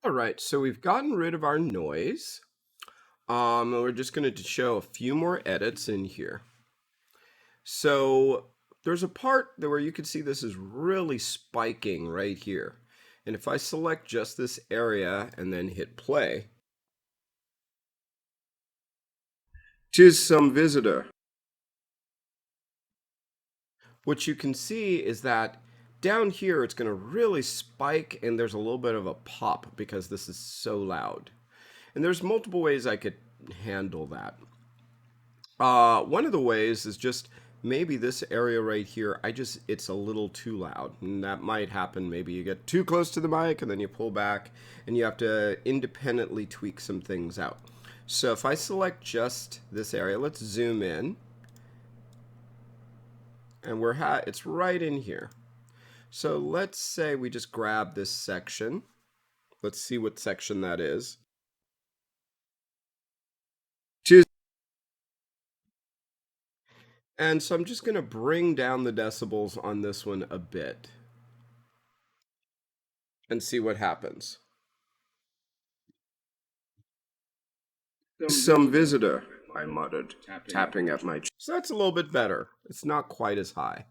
All right, so we've gotten rid of our noise. And we're just going to show a few more edits in here. So there's a part there where you can see this is really spiking right here. And if I select just this area and then hit play, "'Tis some visitor." What you can see is that down here it's going to really spike and there's a little bit of a pop because this is so loud. And there's multiple ways I could handle that. One of the ways is just maybe this area right here, it's a little too loud. And that might happen. Maybe you get too close to the mic and then you pull back and you have to independently tweak some things out. So if I select just this area, let's zoom in. And it's right in here. So let's say we just grab this section. Let's see what section that is. And so I'm just going to bring down the decibels on this one a bit and see what happens. "Some visitor," I muttered, tapping at my chest. So that's a little bit better. It's not quite as high.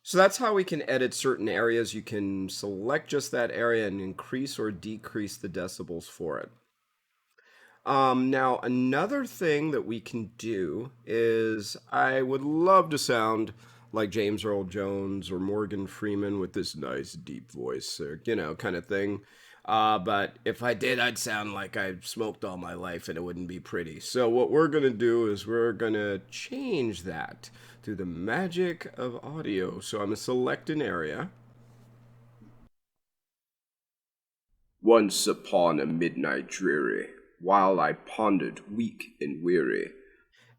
So that's how we can edit certain areas. You can select just that area and increase or decrease the decibels for it. Now, another thing that we can do is I would love to sound like James Earl Jones or Morgan Freeman with this nice deep voice, or, kind of thing. But if I did, I'd sound like I smoked all my life and it wouldn't be pretty. So, what we're going to do is we're going to change that through the magic of audio. So, I'm going to select an area. "Once upon a midnight dreary, while I pondered weak and weary."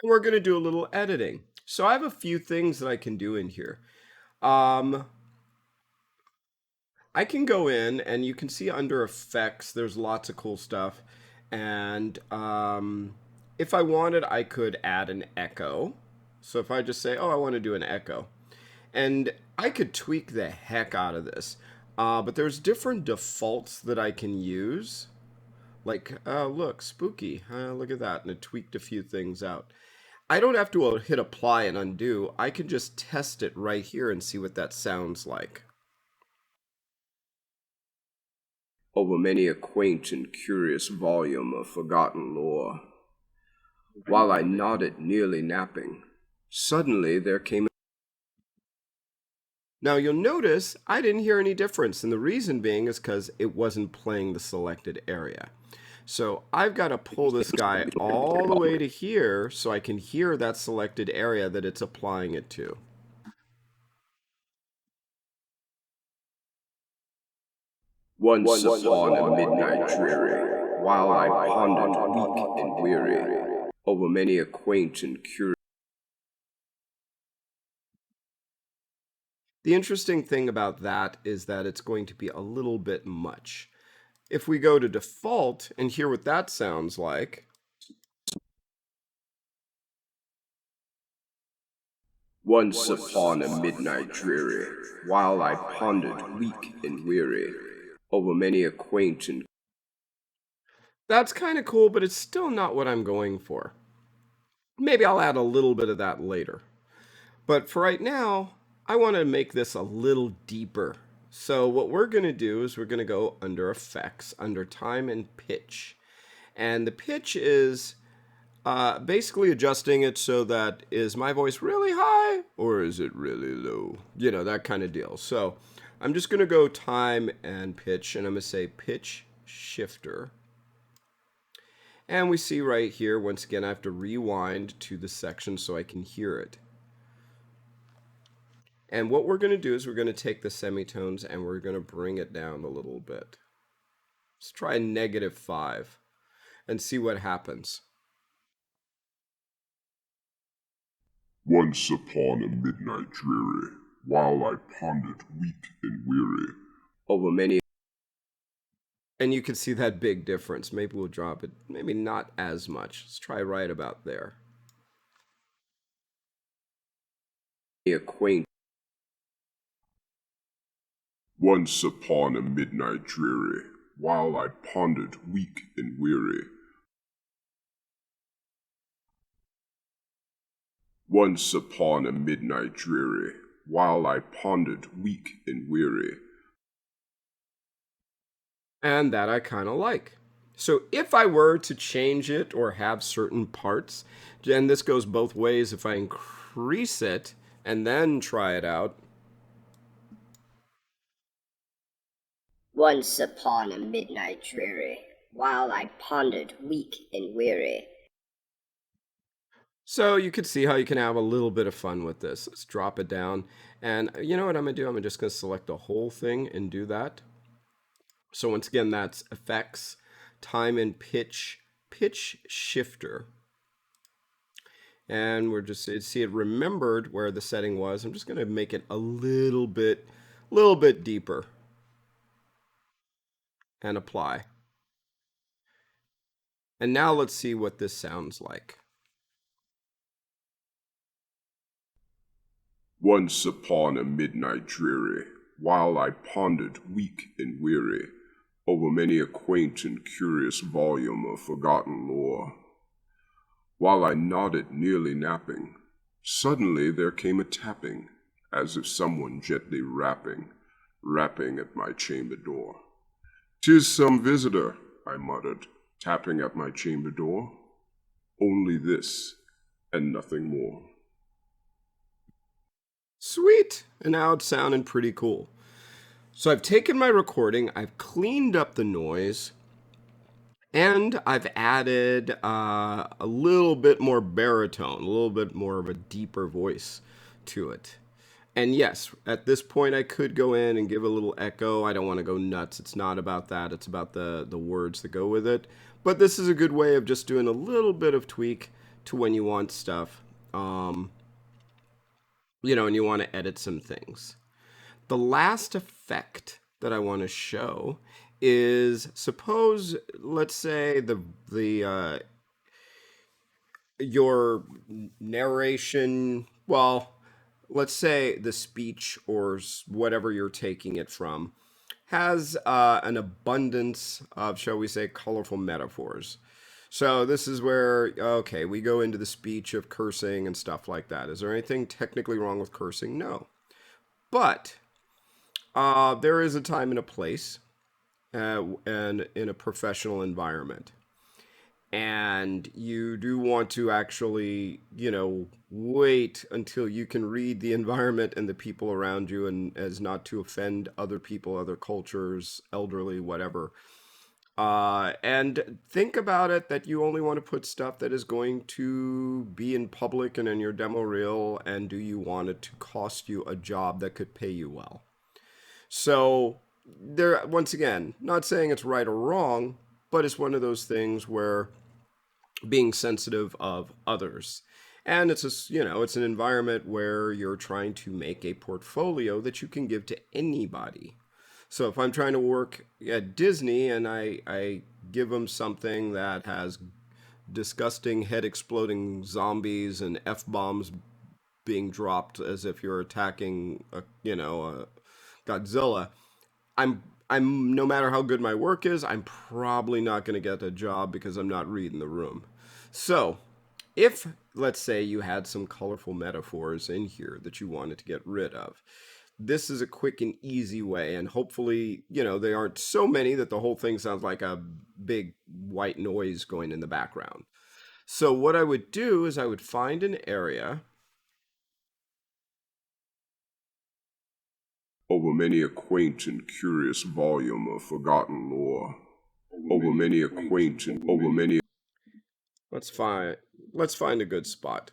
And we're going to do a little editing. So I have a few things that I can do in here. I can go in and you can see under effects, there's lots of cool stuff. And if I wanted, I could add an echo. So if I just say, oh, I want to do an echo. And I could tweak the heck out of this. But there's different defaults that I can use. Like, look, spooky. Look at that. And it tweaked a few things out. I don't have to hit apply and undo. I can just test it right here and see what that sounds like. "Over many a quaint and curious volume of forgotten lore, while I nodded, nearly napping, suddenly there came..." Now you'll notice I didn't hear any difference, and the reason being is because it wasn't playing the selected area. So I've got to pull this guy all the way to here so I can hear that selected area that it's applying it to. "Once upon a midnight dreary, while I pondered weak and weary, over many a quaint and curious..." The interesting thing about that is that it's going to be a little bit much. If we go to default and hear what that sounds like. "Once upon a midnight dreary, while I pondered weak and weary, over many a quaint and..." That's kind of cool, but it's still not what I'm going for. Maybe I'll add a little bit of that later. But for right now, I want to make this a little deeper. So what we're going to do is we're going to go under effects, under time and pitch. And the pitch is basically adjusting it so that is my voice really high or is it really low? That kind of deal. So I'm just going to go time and pitch, and I'm going to say pitch shifter. And we see right here, once again, I have to rewind to the section so I can hear it. And what we're going to do is we're going to take the semitones and we're going to bring it down a little bit. Let's try -5 and see what happens. "Once upon a midnight dreary, while I pondered weak and weary, over many..." And you can see that big difference. Maybe we'll drop it, maybe not as much. Let's try right about there. "Acquaint..." "Once upon a midnight dreary, while I pondered weak and weary. Once upon a midnight dreary, while I pondered weak and weary. And that I kind of like. So if I were to change it or have certain parts, and this goes both ways, if I increase it and then try it out. Once upon a midnight dreary, while I pondered weak and weary. So you could see how you can have a little bit of fun with this. Let's drop it down. And you know what I'm going to do? I'm just going to select the whole thing and do that. So once again, that's effects, time and pitch shifter. And we're just see it remembered where the setting was. I'm just going to make it a little bit deeper and apply. And now let's see what this sounds like. Once upon a midnight dreary, while I pondered weak and weary over many a quaint and curious volume of forgotten lore. While I nodded, nearly napping, suddenly there came a tapping, as if someone gently rapping at my chamber door. "'Tis some visitor," I muttered, tapping at my chamber door. "Only this, and nothing more." Sweet! And now it's sounding pretty cool. So I've taken my recording, I've cleaned up the noise, and I've added a little bit more baritone, a little bit more of a deeper voice to it. And yes, at this point, I could go in and give a little echo. I don't want to go nuts. It's not about that. It's about the words that go with it. But this is a good way of just doing a little bit of tweak to when you want stuff, um, and you want to edit some things. The last effect that I want to show is suppose, let's say the your narration, well, let's say the speech or whatever you're taking it from has an abundance of, shall we say, colorful metaphors. So this is where, okay, we go into the speech of cursing and stuff like that. Is there anything technically wrong with cursing? No. But there is a time and a place, and in a professional environment. And you do want to actually, wait until you can read the environment and the people around you, and as not to offend other people, other cultures, elderly, whatever. And think about it that you only want to put stuff that is going to be in public and in your demo reel, and do you want it to cost you a job that could pay you well? So there, once again, not saying it's right or wrong, but it's one of those things where being sensitive of others. And it's an environment where you're trying to make a portfolio that you can give to anybody. So if I'm trying to work at Disney and I give them something that has disgusting head exploding zombies and F bombs being dropped as if you're attacking a Godzilla, I'm no matter how good my work is, I'm probably not going to get a job because I'm not reading the room. So, if let's say you had some colorful metaphors in here that you wanted to get rid of, this is a quick and easy way, and hopefully, they aren't so many that the whole thing sounds like a big white noise going in the background. So what I would do is I would find an area. Over many a quaint and curious volume of forgotten lore. Over many a quaint and over many. Let's find a good spot.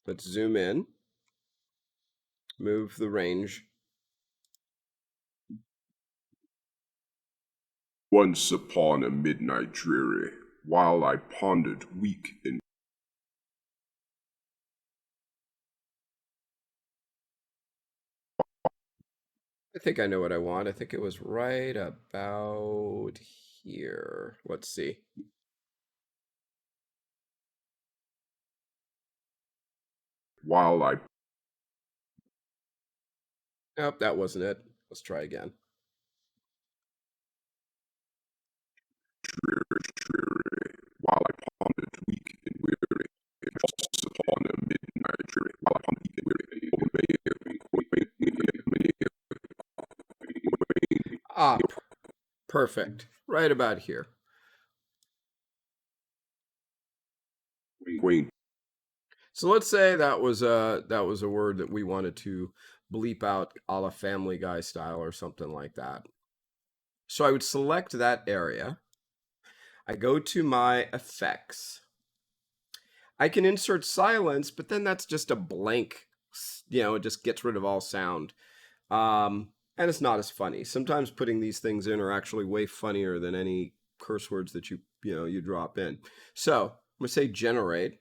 Let's zoom in, move the range. Once upon a midnight dreary, while I pondered weak and I think I know what I want. I think it was right about here. Let's see. while I Nope, that wasn't it. Let's try again. dreary, while I pondered weak and weary. Once upon a midnight dreary, while I pondered weak and weary, over Ah, perfect. Right about here. quaint. So let's say that was a word that we wanted to bleep out a la Family Guy style or something like that. So I would select that area. I go to my effects. I can insert silence, but then that's just a blank, it just gets rid of all sound. And it's not as funny. Sometimes putting these things in are actually way funnier than any curse words that you drop in. So I'm gonna say generate.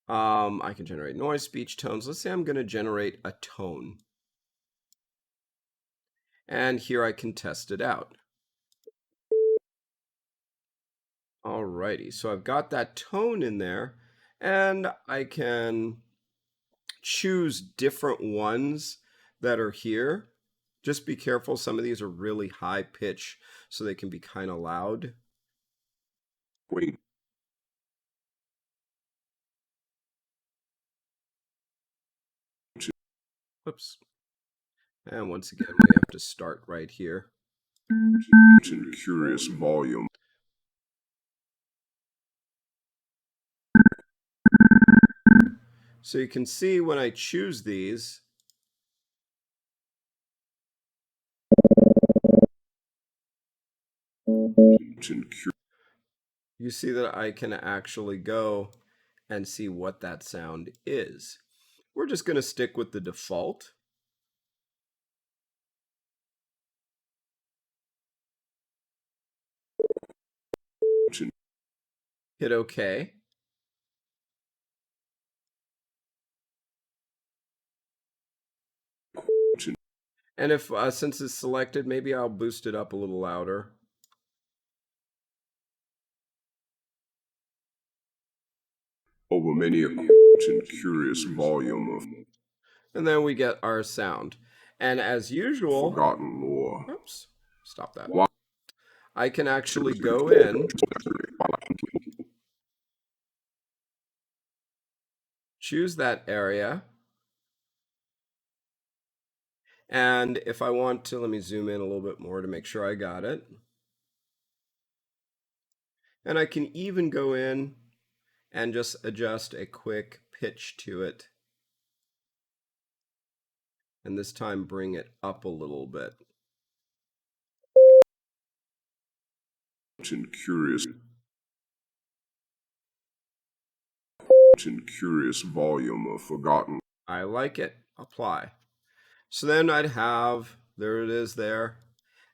I can generate noise, speech, tones. Let's say I'm gonna generate a tone. And here I can test it out. Alrighty, so I've got that tone in there, and I can choose different ones that are here. Just be careful, some of these are really high pitch, so they can be kind of loud. Quaint. Whoops. And once again, we have to start right here. And curious volume. So you can see when I choose these, you see that I can actually go and see what that sound is. We're just going to stick with the default. Hit OK. And if since it's selected, maybe I'll boost it up a little louder. Over many a curious volume of And then we get our sound. And as usual, forgotten lore. Oops, stop that. Wow. I can actually go in, choose that area, and if I want to, let me zoom in a little bit more to make sure I got it. And I can even go in and just adjust a quick pitch to it. And this time bring it up a little bit. Curious volume of forgotten. I like it. Apply. So then I'd have, there it is there.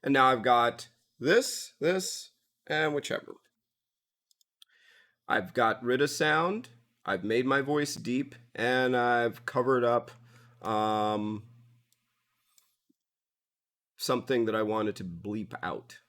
And now I've got this, and whichever. I've got rid of sound. I've made my voice deep, and I've covered up something that I wanted to bleep out.